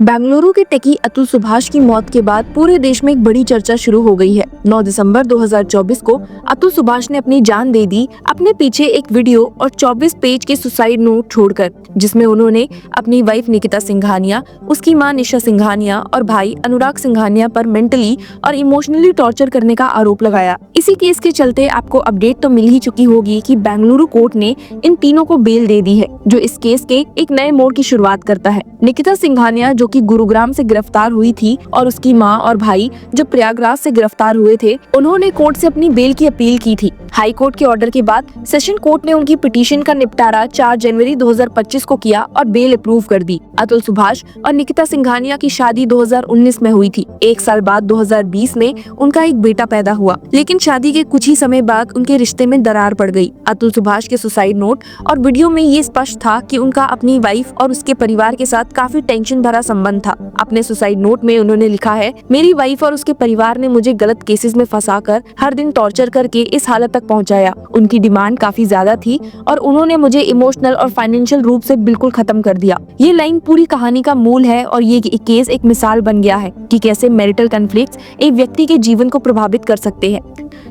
बेंगलुरु के टेकी अतुल सुभाष की मौत के बाद पूरे देश में एक बड़ी चर्चा शुरू हो गई है। 9 दिसंबर 2024 को अतुल सुभाष ने अपनी जान दे दी अपने पीछे एक वीडियो और 24 पेज के सुसाइड नोट छोड़कर, जिसमें उन्होंने अपनी वाइफ निकिता सिंघानिया, उसकी मां निशा सिंघानिया और भाई अनुराग सिंघानिया पर मेंटली और इमोशनली टॉर्चर करने का आरोप लगाया। इसी केस के चलते आपको अपडेट तो मिल ही चुकी होगी कि बेंगलुरु कोर्ट ने इन तीनों को बेल दे दी है, जो इस केस के एक नए मोड़ की शुरुआत करता है। निकिता सिंघानिया जो कि गुरुग्राम से गिरफ्तार हुई थी और उसकी मां और भाई जो प्रयागराज से गिरफ्तार हुए थे, उन्होंने कोर्ट से अपनी बेल की अपील की थी। हाई कोर्ट के ऑर्डर के बाद सेशन कोर्ट ने उनकी पिटीशन का निपटारा 4 जनवरी 2025 को किया और बेल अप्रूव कर दी। अतुल सुभाष और निकिता सिंघानिया की शादी 2019 में हुई थी। एक साल बाद 2020 में उनका एक बेटा पैदा हुआ, लेकिन शादी के कुछ ही समय बाद उनके रिश्ते में दरार पड़ गई। अतुल सुभाष के सुसाइड नोट और वीडियो में ये स्पष्ट था कि उनका अपनी वाइफ और उसके परिवार के साथ काफी टेंशन भरा संबंध था। अपने सुसाइड नोट में उन्होंने लिखा है, मेरी वाइफ और उसके परिवार ने मुझे गलत केसेस में फंसाकर हर दिन टॉर्चर करके इस हालत तक पहुंचाया। उनकी डिमांड काफी ज्यादा थी और उन्होंने मुझे इमोशनल और फाइनेंशियल रूप से बिल्कुल खत्म कर दिया। ये लाइन पूरी कहानी का मूल है और ये केस एक मिसाल बन गया है कि कैसे मैरिटल कॉन्फ्लिक्ट्स एक व्यक्ति के जीवन को प्रभावित कर सकते हैं।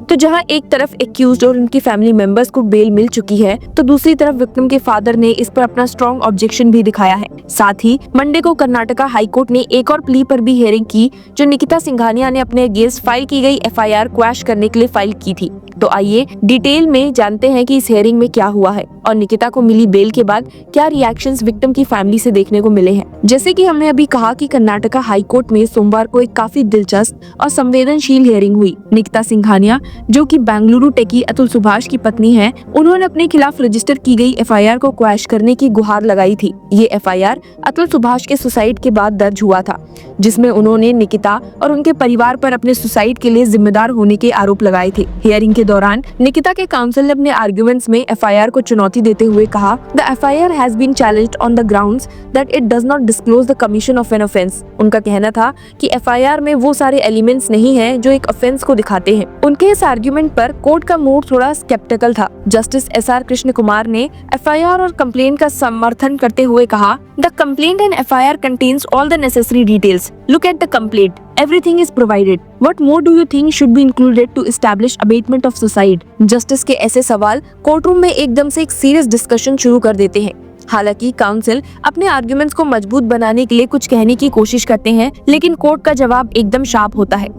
तो जहां एक तरफ एक्यूज्ड और उनकी फैमिली मेंबर्स को बेल मिल चुकी है, तो दूसरी तरफ विक्टिम के फादर ने इस पर अपना स्ट्रॉन्ग ऑब्जेक्शन भी दिखाया है। साथ ही मंडे को कर्नाटका हाई कोर्ट ने एक और प्ली पर भी हियरिंग की, जो निकिता सिंघानिया ने अपने अगेंस्ट फाइल की गई एफआईआर क्वैश करने के लिए फाइल की थी। तो आइए डिटेल में जानते हैं कि इस हियरिंग में क्या हुआ है और निकिता को मिली बेल के बाद क्या रिएक्शंस विक्टिम की फैमिली से देखने को मिले हैं। जैसे कि हमने अभी कहा कि कर्नाटका हाई कोर्ट में सोमवार को एक काफी दिलचस्प और संवेदनशील हियरिंग हुई। निकिता सिंघानिया जो कि बेंगलुरु टेकी अतुल सुभाष की पत्नी है, उन्होंने अपने खिलाफ रजिस्टर की गई एफआईआर को क्वैश करने की गुहार लगाई थी। ये एफआईआर अतुल सुभाष के सुसाइड के बाद दर्ज हुआ था, जिसमें उन्होंने निकिता और उनके परिवार पर अपने सुसाइड के लिए जिम्मेदार होने के आरोप लगाए थे। हियरिंग के दौरान निकिता के काउंसिल ने अपने आर्गुमेंट्स में एफआईआर को चुनौती देते हुए कहा, the FIR has been challenged on the grounds that it does not disclose the commission of an offence. उनका कहना था कि एफआईआर में वो सारे एलिमेंट्स नहीं हैं जो एक ऑफेंस को दिखाते हैं। उनके इस आर्गुमेंट पर कोर्ट का मूड थोड़ा स्केप्टिकल था। जस्टिस एसआर कृष्ण कुमार ने एफआईआर और कंप्लेंट का समर्थन करते हुए कहा, the complaint and FIR contains all the necessary details. Look at the complaint, everything is provided. What more do you think should be included to establish abatement of suicide? Justice के ऐसे सवाल courtroom में एकदम से एक serious discussion शुरू कर देते हैं। हालांकि काउंसिल अपने आर्गुमेंट्स को मजबूत बनाने के लिए कुछ कहने की कोशिश करते हैं, लेकिन कोर्ट का जवाब एकदम शार्प होता है।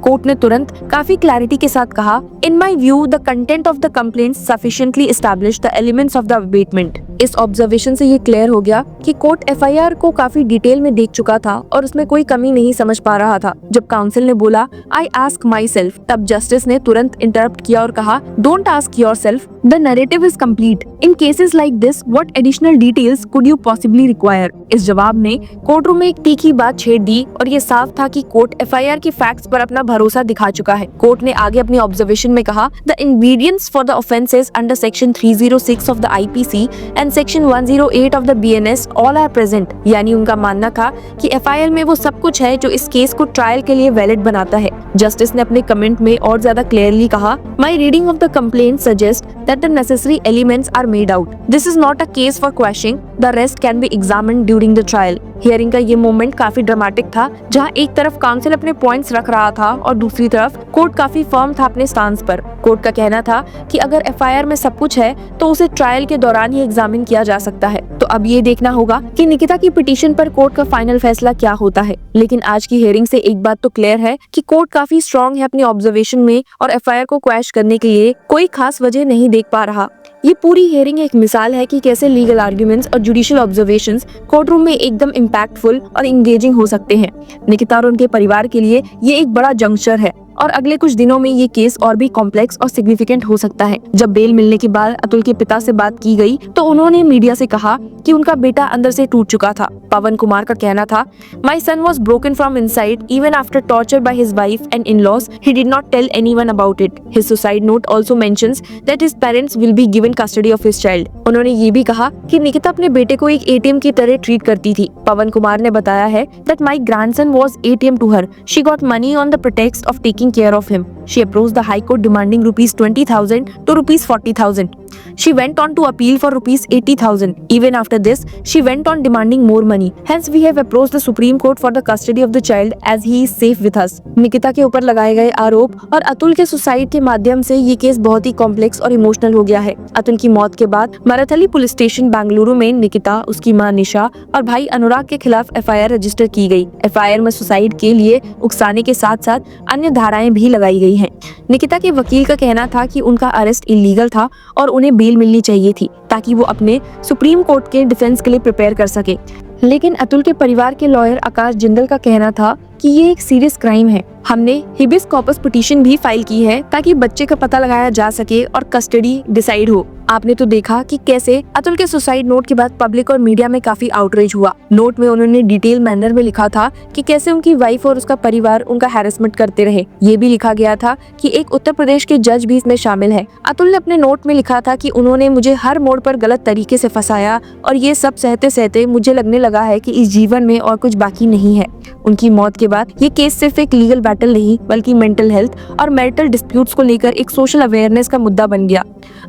कोर्ट ने तुरंत काफी क्लैरिटी के साथ कहा, in my view the content of the complaint sufficiently establish the elements of the abetment. इस ऑब्जर्वेशन से ये क्लियर हो गया कि कोर्ट एफआईआर को काफी डिटेल में देख चुका था और उसमें कोई कमी नहीं समझ पा रहा था। जब काउंसिल ने बोला, आई आस्क माई सेल्फ, तब जस्टिस ने तुरंत इंटरप्ट किया और कहा, don't ask your self, the narrative is complete. In cases like this what additional details could you possibly require. इस जवाब ने कोर्टरूम में एक तीखी बात छेड़ दी और ये साफ था कि कोर्ट एफआईआर के फैक्ट्स पर अपना भरोसा दिखा चुका है। कोर्ट ने आगे अपनी ऑब्जर्वेशन में कहा, the ingredients for the offences under section 306 of the IPC and section 108 of the BNS all are present. यानी उनका मानना था कि एफआईआर में वो सब कुछ है जो इस केस को ट्रायल के लिए वैलिड बनाता है। जस्टिस ने अपने कमेंट में और ज्यादा क्लियरली कहा, my reading of the complaint suggest that the necessary elements are made out. This is not a case for questioning, the rest can be examined during the trial. Hearing का ये moment काफी dramatic था, जहां एक तरफ council अपने points रख रहा था और दूसरी तरफ कोर्ट काफी फर्म था अपने स्टांस पर। कोर्ट का कहना था कि अगर एफआईआर में सब कुछ है तो उसे ट्रायल के दौरान ही एग्जामिन किया जा सकता है। तो अब ये देखना होगा कि निकिता की पिटीशन पर कोर्ट का फाइनल फैसला क्या होता है। लेकिन आज की हियरिंग से एक बात तो क्लियर है कि कोर्ट काफी स्ट्रॉन्ग है अपनी ऑब्जर्वेशन में और एफआईआर को क्वैश करने के लिए कोई खास वजह नहीं देख पा रहा। ये पूरी हियरिंग एक मिसाल है कि कैसे लीगल आर्गुमेंट्स और जुडिशियल ऑब्जर्वेशंस कोर्टरूम में एकदम इम्पैक्टफुल और इंगेजिंग हो सकते हैं। निकिता और उनके परिवार के लिए ये एक बड़ा जंक्शन है और अगले कुछ दिनों में ये केस और भी कॉम्प्लेक्स और सिग्निफिकेंट हो सकता है। जब बेल मिलने के बाद अतुल के पिता से बात की गई तो उन्होंने मीडिया से कहा कि उनका बेटा अंदर से टूट चुका था। पवन कुमार का कहना था, my son was broken from inside even after torture by his wife and in-laws, he did not tell anyone about it. His suicide note also mentions that his parents will be given custody of his child. उन्होंने ये भी कहा कि निकिता अपने बेटे को एक ATM की तरह ट्रीट करती थी। पवन कुमार ने बताया है that my grandson was ATM to her, she got money on the pretext of taking care of him. She approached the High Court demanding ₹20,000 to ₹40,000. She went on to appeal for rupees 80,000. Even after this, she went on demanding more money. Hence, we have approached the Supreme Court for the custody of the child as he is safe with us. Nikita के ऊपर लगाए गए आरोप और अतुल के suicide के माध्यम से ये केस बहुत ही कॉम्प्लेक्स और इमोशनल हो गया है। अतुल की मौत के बाद मराथली पुलिस स्टेशन बेंगलुरु में निकिता, उसकी मां निशा और भाई अनुराग के खिलाफ एफआईआर रजिस्टर की गई। एफआईआर में सुसाइड के लिए उकसाने के साथ साथ अन्य धाराएं भी लगाई गई हैं। निकिता के वकील का कहना था कि उनका अरेस्ट इलीगल था और उन्हें बेल मिलनी चाहिए थी ताकि वो अपने सुप्रीम कोर्ट के डिफेंस के लिए प्रिपेयर कर सके। लेकिन अतुल के परिवार के लॉयर आकाश जिंदल का कहना था कि ये एक सीरियस क्राइम है। हमने हिबिस कॉर्पस पिटीशन भी फाइल की है ताकि बच्चे का पता लगाया जा सके और कस्टडी डिसाइड हो। आपने तो देखा कि कैसे अतुल के सुसाइड नोट के बाद पब्लिक और मीडिया में काफी आउटरीच हुआ। नोट में उन्होंने डिटेल मैनर में लिखा था कि कैसे उनकी वाइफ और उसका परिवार उनका हैरेसमेंट करते रहे। ये भी लिखा गया था कि एक उत्तर प्रदेश के जज भी इसमें शामिल है। अतुल ने अपने नोट में लिखा था कि उन्होंने मुझे हर मोड़ पर गलत तरीके से फंसाया और ये सब सहते सहते मुझे लगने लगा है कि इस जीवन में और कुछ बाकी नहीं है। उनकी मौत के बाद ये केस सिर्फ एक लीगल बैटल नहीं बल्कि मेंटल हेल्थ और मैरिटल डिस्प्यूट्स को लेकर एक सोशल अवेयरनेस का मुद्दा बन गया।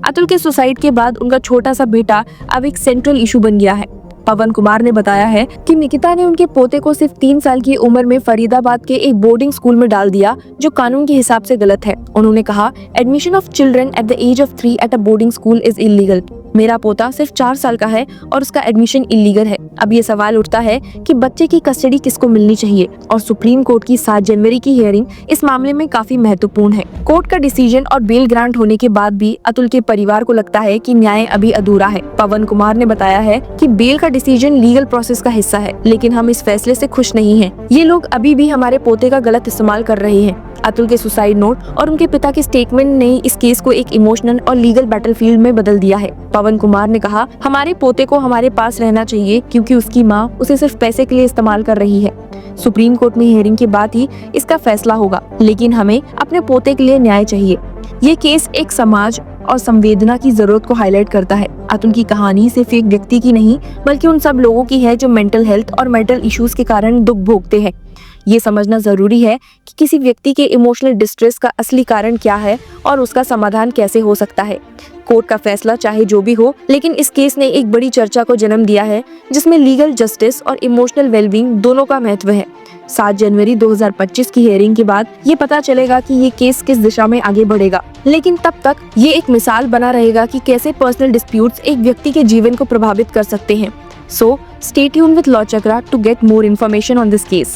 अतुल के सुसाइड के बाद उनका छोटा सा बेटा अब एक सेंट्रल इशू बन गया है। पवन कुमार ने बताया है कि निकिता ने उनके पोते को सिर्फ 3 साल की उम्र में फरीदाबाद के एक बोर्डिंग स्कूल में डाल दिया जो कानून के हिसाब से गलत है। उन्होंने कहा, admission of children at the age of 3 at a boarding school is illegal. मेरा पोता सिर्फ 4 साल का है और उसका एडमिशन इलीगल है। अब ये सवाल उठता है कि बच्चे की कस्टडी किसको मिलनी चाहिए और सुप्रीम कोर्ट की 7 जनवरी की हियरिंग इस मामले में काफी महत्वपूर्ण है। कोर्ट का डिसीजन और बेल ग्रांट होने के बाद भी अतुल के परिवार को लगता है कि न्याय अभी अधूरा है। पवन कुमार ने बताया है कि बेल का डिसीजन लीगल प्रोसेस का हिस्सा है, लेकिन हम इस फैसले से खुश नहीं हैं। ये लोग अभी भी हमारे पोते का गलत इस्तेमाल कर रहे हैं। अतुल के सुसाइड नोट और उनके पिता के स्टेटमेंट ने इस केस को एक इमोशनल और लीगल बैटलफील्ड में बदल दिया है। पवन कुमार ने कहा, हमारे पोते को हमारे पास रहना चाहिए क्योंकि उसकी माँ उसे सिर्फ पैसे के लिए इस्तेमाल कर रही है। सुप्रीम कोर्ट में हियरिंग के बाद ही इसका फैसला होगा, लेकिन हमें अपने पोते के लिए न्याय चाहिए। ये केस एक समाज और संवेदना की जरूरत को हाईलाइट करता है। अतुल की कहानी सिर्फ एक व्यक्ति की नहीं बल्कि उन सब लोगों की है जो मेंटल हेल्थ और मेंटल इश्यूज के कारण दुख भोगते हैं। ये समझना जरूरी है कि किसी व्यक्ति के इमोशनल डिस्ट्रेस का असली कारण क्या है और उसका समाधान कैसे हो सकता है। कोर्ट का फैसला चाहे जो भी हो, लेकिन इस केस ने एक बड़ी चर्चा को जन्म दिया है जिसमें लीगल जस्टिस और इमोशनल वेलबींग दोनों का महत्व है। 7 जनवरी 2025 की हियरिंग के बाद ये पता चलेगा कि ये केस किस दिशा में आगे बढ़ेगा, लेकिन तब तक ये एक मिसाल बना रहेगा कि कैसे पर्सनल डिस्प्यूट्स एक व्यक्ति के जीवन को प्रभावित कर सकते हैं। So, stay tuned with Law Chakra to get more information on this case.